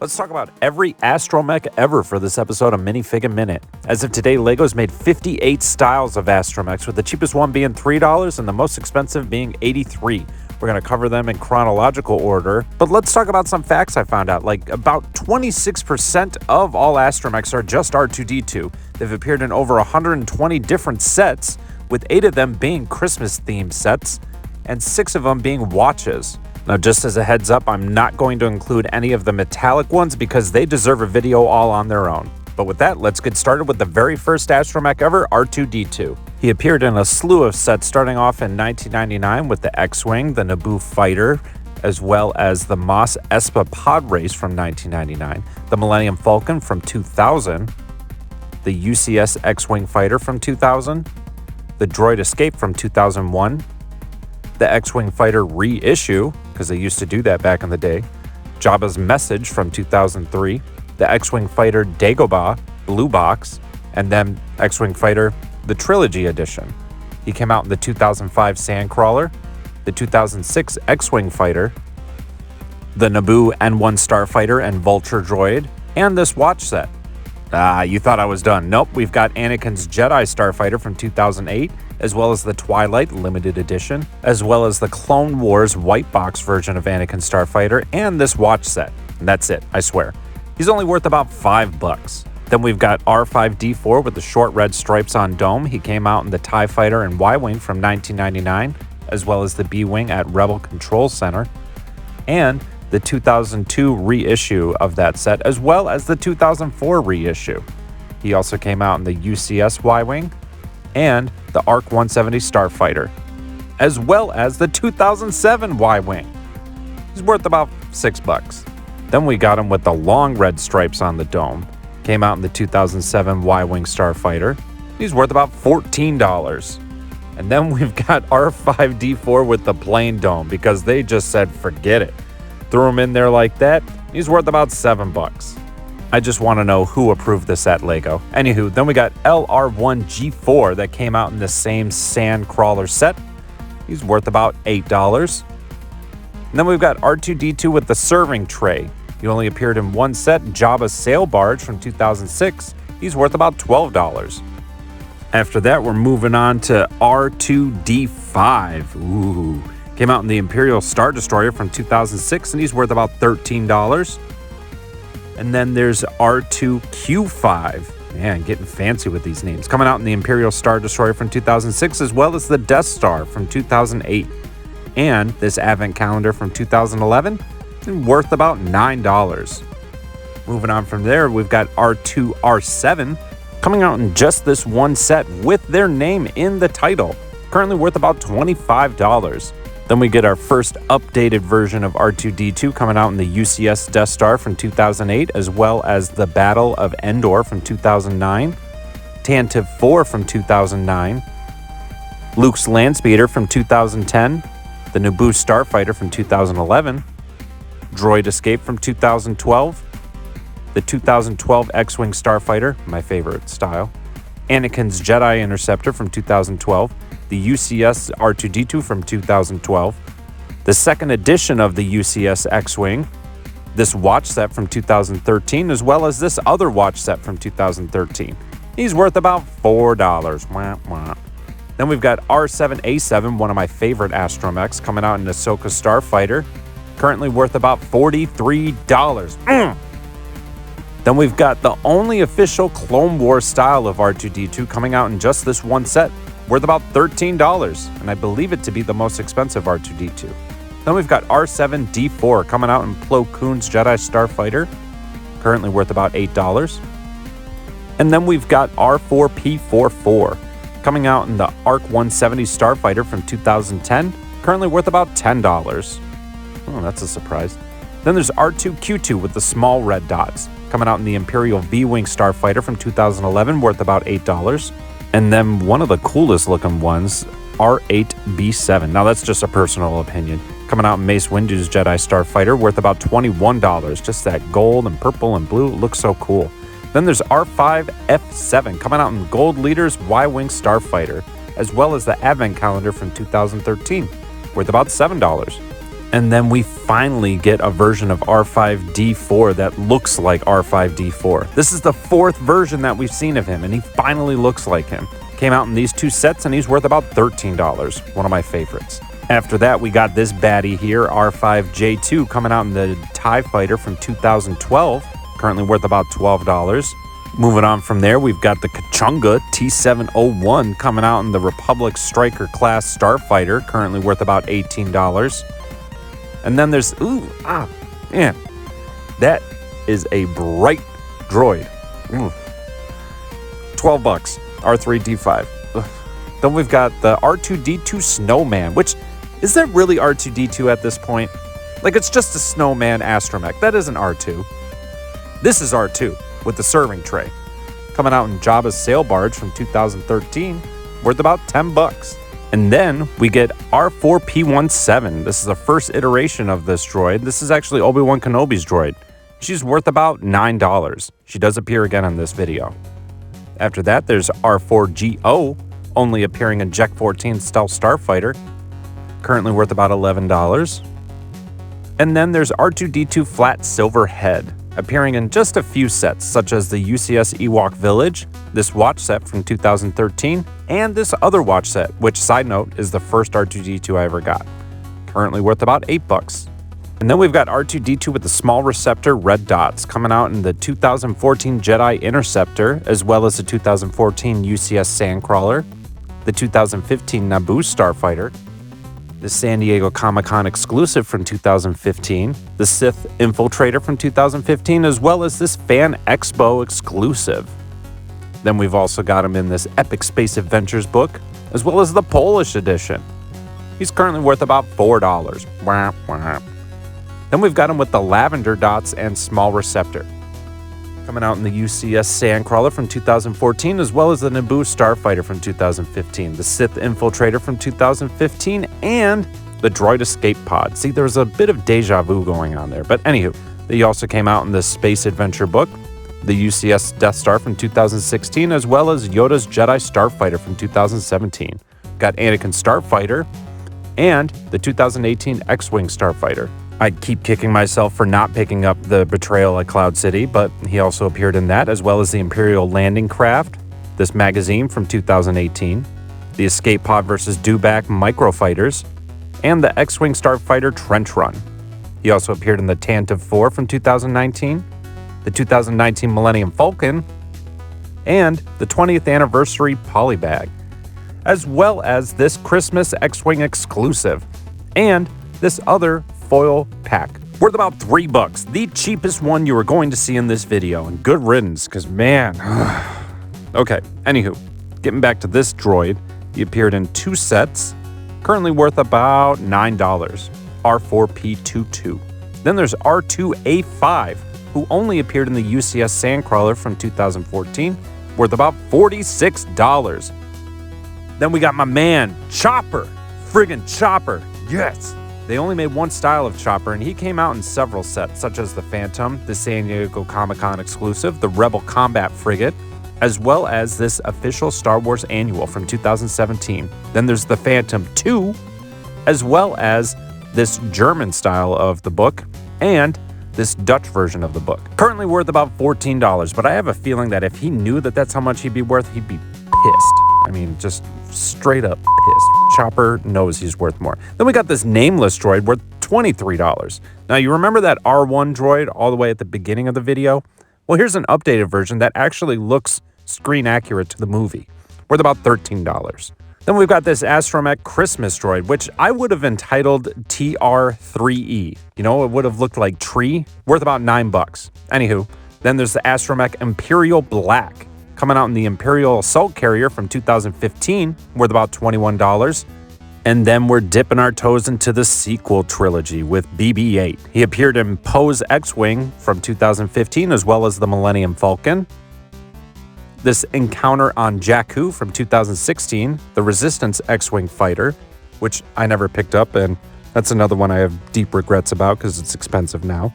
Let's talk about every Astromech ever for this episode of Minifigure Minute. As of today, LEGO's made 58 styles of Astromechs, with the cheapest one being $3 and the most expensive being $83. We're going to cover them in chronological order, but let's talk about some facts I found out. Like, about 26% of all Astromechs are just R2-D2. They've appeared in over 120 different sets, with 8 of them being Christmas-themed sets, and 6 of them being watches. Now, just as a heads up, I'm not going to include any of the metallic ones because they deserve a video all on their own. But with that, let's get started with the very first Astromech ever, R2-D2. He appeared in a slew of sets starting off in 1999 with the X-Wing, the Naboo Fighter, as well as the Mos Espa Pod Race from 1999, the Millennium Falcon from 2000, the UCS X-Wing Fighter from 2000, the Droid Escape from 2001, the X-Wing Fighter reissue, because they used to do that back in the day, Jabba's Message from 2003, the X-Wing Fighter Dagobah Blue Box, and then X-Wing Fighter the Trilogy Edition. He came out in the 2005 Sandcrawler, the 2006 X-Wing Fighter, the Naboo N1 Starfighter and Vulture Droid, and this watch set. You thought I was done. Nope, we've got Anakin's Jedi Starfighter from 2008, as well as the Twilight Limited Edition, as well as the Clone Wars white box version of Anakin Starfighter, and this watch set. And that's it, I swear. He's only worth about $5. Then we've got R5-D4 with the short red stripes on dome. He came out in the TIE Fighter and Y-Wing from 1999, as well as the B-Wing at Rebel Control Center, and the 2002 reissue of that set, as well as the 2004 reissue. He also came out in the UCS Y-Wing and the ARC 170 Starfighter, as well as the 2007 Y-Wing. He's worth about $6. Then we got him with the long red stripes on the dome. Came out in the 2007 Y-Wing Starfighter. He's worth about $14. And then we've got R5-D4 with the plain dome, because they just said forget it. Threw him in there like that. He's worth about $7. I just want to know who approved this at LEGO. Anywho, then we got LR1-G4 that came out in the same Sandcrawler set. He's worth about $8. And then we've got R2-D2 with the serving tray. He only appeared in one set, Jabba's Sail Barge from 2006. He's worth about $12. After that, we're moving on to R2-D5. Ooh. Came out in the Imperial Star Destroyer from 2006, and he's worth about $13. And then there's R2-Q5. Man, getting fancy with these names. Coming out in the Imperial Star Destroyer from 2006, as well as the Death Star from 2008. And this Advent Calendar from 2011, and worth about $9. Moving on from there, we've got R2-R7, coming out in just this one set with their name in the title. Currently worth about $25. Then we get our first updated version of R2-D2 coming out in the UCS Death Star from 2008, as well as the Battle of Endor from 2009, Tantive 4 from 2009, Luke's Landspeeder from 2010, the Naboo Starfighter from 2011, Droid Escape from 2012, the 2012 X-Wing Starfighter, my favorite style, Anakin's Jedi Interceptor from 2012, the UCS R2-D2 from 2012, the second edition of the UCS X-Wing, this watch set from 2013, as well as this other watch set from 2013. He's worth about $4. Wah, wah. Then we've got R7-A7, one of my favorite Astromechs, coming out in Ahsoka Starfighter, currently worth about $43. Then we've got the only official Clone Wars style of R2-D2 coming out in just this one set, worth about $13, and I believe it to be the most expensive R2-D2. Then we've got R7-D4 coming out in Plo Koon's Jedi Starfighter, currently worth about $8. And then we've got R4-P44 coming out in the ARC 170 Starfighter from 2010, currently worth about $10. Oh, that's a surprise. Then there's R2-Q2 with the small red dots, coming out in the Imperial V-Wing Starfighter from 2011, worth about $8. And then one of the coolest looking ones, R8-B7. Now that's just a personal opinion. Coming out in Mace Windu's Jedi Starfighter, worth about $21. Just that gold and purple and blue, it looks so cool. Then there's R5-F7 coming out in Gold Leader's Y-Wing Starfighter, as well as the Advent Calendar from 2013, worth about $7. And then we finally get a version of R5-D4 that looks like R5-D4. This is the 4th version that we've seen of him, and he finally looks like him. Came out in these 2 sets, and he's worth about $13, one of my favorites. After that, we got this baddie here, R5-J2, coming out in the TIE Fighter from 2012, currently worth about $12. Moving on from there, we've got the Kachunga T701 coming out in the Republic Striker class Starfighter, currently worth about $18. And then there's, man, that is a bright droid. $12, R3-D5. Then we've got the R2-D2 Snowman, which, is that really R2-D2 at this point? Like, it's just a snowman astromech. That isn't R2. This is R2 with the serving tray. Coming out in Jabba's sail barge from 2013, worth about $10. And then we get R4-P17. This is the first iteration of this droid. This is actually Obi-Wan Kenobi's droid. She's worth about $9. She does appear again in this video. After that, there's R4-GO, only appearing in Jek 14 Stealth Starfighter, currently worth about $11. And then there's R2-D2 Flat Silver Head, appearing in just a few sets, such as the UCS Ewok Village, this watch set from 2013, and this other watch set, which, side note, is the first R2-D2 I ever got. Currently worth about $8. And then we've got R2-D2 with the small receptor red dots, coming out in the 2014 Jedi Interceptor, as well as the 2014 UCS Sandcrawler, the 2015 Naboo Starfighter, the San Diego Comic-Con exclusive from 2015, the Sith Infiltrator from 2015, as well as this Fan Expo exclusive. Then we've also got him in this Epic Space Adventures book, as well as the Polish edition. He's currently worth about $4. Wah, wah. Then we've got him with the lavender dots and small receptor, coming out in the UCS Sandcrawler from 2014, as well as the Naboo Starfighter from 2015, the Sith Infiltrator from 2015, and the Droid Escape Pod. See, there was a bit of deja vu going on there, but anywho, he also came out in the Space Adventure book, the UCS Death Star from 2016, as well as Yoda's Jedi Starfighter from 2017. Got Anakin Starfighter and the 2018 X-Wing Starfighter. I keep kicking myself for not picking up the Betrayal at Cloud City, but he also appeared in that, as well as the Imperial Landing Craft, this magazine from 2018, the Escape Pod vs. Dewback Microfighters, and the X-Wing Starfighter Trench Run. He also appeared in the Tantive 4 from 2019, the 2019 Millennium Falcon, and the 20th Anniversary Polybag, as well as this Christmas X-Wing exclusive, and this other foil pack, worth about $3, the cheapest one you are going to see in this video, and good riddance, because man. Okay, anywho, getting back to this droid, he appeared in 2 sets, currently worth about $9, R4-P22. Then there's R2-A5, who only appeared in the UCS Sandcrawler from 2014, worth about $46. Then we got my man, Chopper, friggin' Chopper, yes! They only made one style of Chopper, and he came out in several sets, such as the Phantom, the San Diego Comic-Con exclusive, the Rebel Combat Frigate, as well as this official Star Wars Annual from 2017. Then there's the Phantom 2, as well as this German style of the book, and this Dutch version of the book. Currently worth about $14, but I have a feeling that if he knew that that's how much he'd be worth, he'd be pissed. I mean, just straight up pissed. Chopper knows he's worth more. Then we got this nameless droid worth $23. Now, you remember that R1 droid all the way at the beginning of the video? Well, here's an updated version that actually looks screen accurate to the movie, worth about $13. Then we've got this Astromech Christmas droid, which I would have entitled TR3E. You know, it would have looked like tree, worth about $9. Anywho, then there's the Astromech Imperial Black, coming out in the Imperial Assault Carrier from 2015, worth about $21. And then we're dipping our toes into the sequel trilogy with BB-8. He appeared in Poe's X-Wing from 2015, as well as the Millennium Falcon, this Encounter on Jakku from 2016, the Resistance X-Wing Fighter, which I never picked up, and that's another one I have deep regrets about because it's expensive now.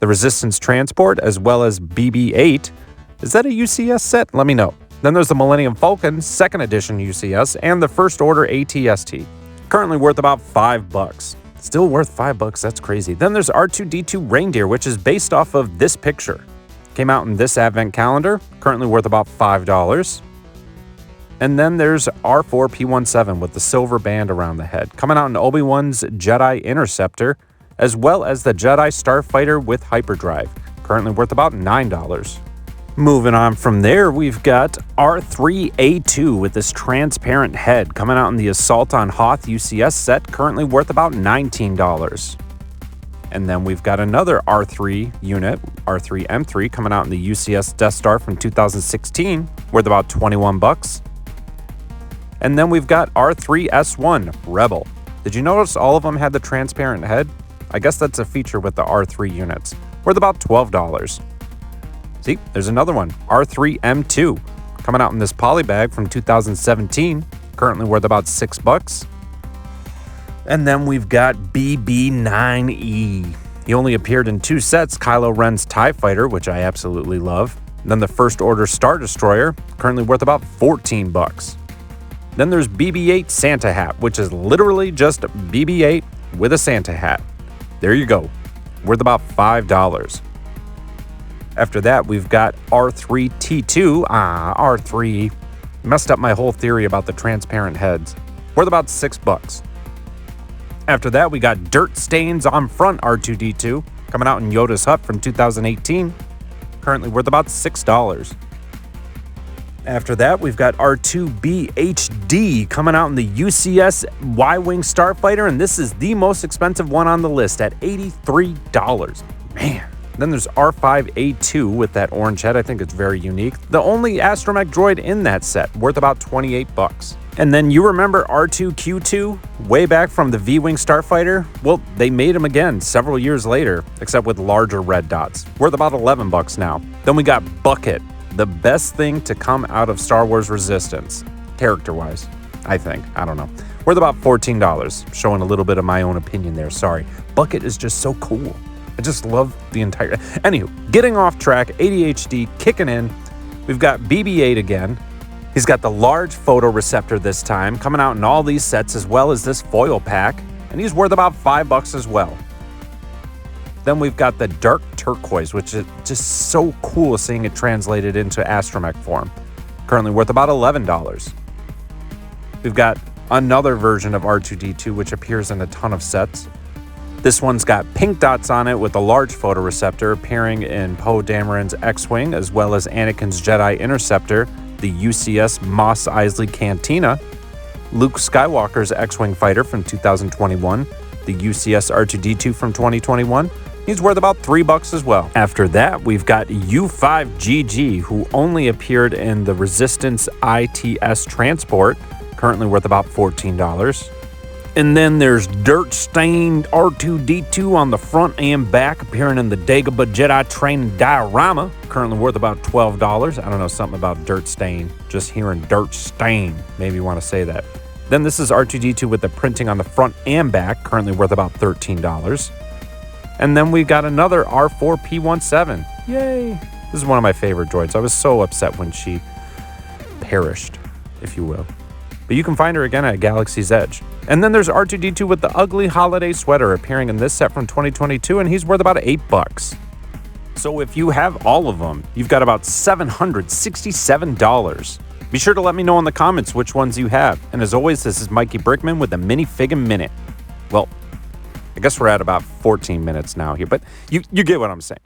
The Resistance Transport, as well as BB-8. Is that a UCS set? Let me know. Then there's the Millennium Falcon, 2nd edition UCS, and the First Order ATST, currently worth about $5. Still worth $5. That's crazy. Then there's R2-D2 Reindeer, which is based off of this picture. Came out in this advent calendar, currently worth about $5. And then there's R4-P17 with the silver band around the head, coming out in Obi-Wan's Jedi Interceptor, as well as the Jedi Starfighter with hyperdrive, currently worth about $9. Moving on from there, we've got R3A2 with this transparent head, coming out in the Assault on Hoth UCS set, currently worth about $19. And then we've got another R3 unit, R3M3, coming out in the UCS Death Star from 2016, worth about $21. And then we've got R3S1 Rebel. Did you notice all of them had the transparent head? I guess that's a feature with the R3 units, worth about $12. See, there's another one, R3M2, coming out in this poly bag from 2017, currently worth about $6. And then we've got BB9E. He only appeared in 2 sets, Kylo Ren's TIE Fighter, which I absolutely love. Then the First Order Star Destroyer, currently worth about $14. Then there's BB-8 Santa Hat, which is literally just BB-8 with a Santa hat. There you go, worth about $5. After that, we've got R3T2. R3 messed up my whole theory about the transparent heads, worth about $6. After that, we got Dirt Stains on Front R2-D2, coming out in Yoda's Hut from 2018, currently worth about $6. After that, we've got R2B HD coming out in the UCS Y-Wing Starfighter, and this is the most expensive one on the list at $83. Man. Then there's R5A2 with that orange head. I think it's very unique. The only Astromech droid in that set, worth about $28. And then you remember R2Q2 way back from the V-Wing Starfighter? Well, they made him again several years later, except with larger red dots, worth about $11 now. Then we got Bucket, the best thing to come out of Star Wars Resistance, character-wise, I think. I don't know. Worth about $14. Showing a little bit of my own opinion there, sorry. Bucket is just so cool. I just love the entire... Anywho, getting off track, ADHD kicking in. We've got BB-8 again. He's got the large photoreceptor this time, coming out in all these sets as well as this foil pack, and he's worth about $5 as well. Then we've got the Dark Turquoise, which is just so cool seeing it translated into Astromech form. Currently worth about $11. We've got another version of R2-D2, which appears in a ton of sets. This one's got pink dots on it with a large photoreceptor, appearing in Poe Dameron's X-Wing, as well as Anakin's Jedi Interceptor, the UCS Mos Eisley Cantina, Luke Skywalker's X-Wing Fighter from 2021, the UCS R2-D2 from 2021. He's worth about $3 as well. After that, we've got U5GG, who only appeared in the Resistance ITS Transport, currently worth about $14. And then there's dirt-stained R2-D2 on the front and back, appearing in the Dagobah Jedi Training Diorama, currently worth about $12. I don't know, something about dirt stain. Just hearing dirt stain made me want to say that. Then this is R2-D2 with the printing on the front and back, currently worth about $13. And then we got another R4-P17. Yay! This is one of my favorite droids. I was so upset when she perished, if you will. But you can find her again at Galaxy's Edge. And then there's R2-D2 with the ugly holiday sweater, appearing in this set from 2022, and he's worth about $8. So if you have all of them, you've got about $767. Be sure to let me know in the comments which ones you have. And as always, this is Mikey Brickman with the Minifigure Minute. Well, I guess we're at about 14 minutes now here, but you get what I'm saying.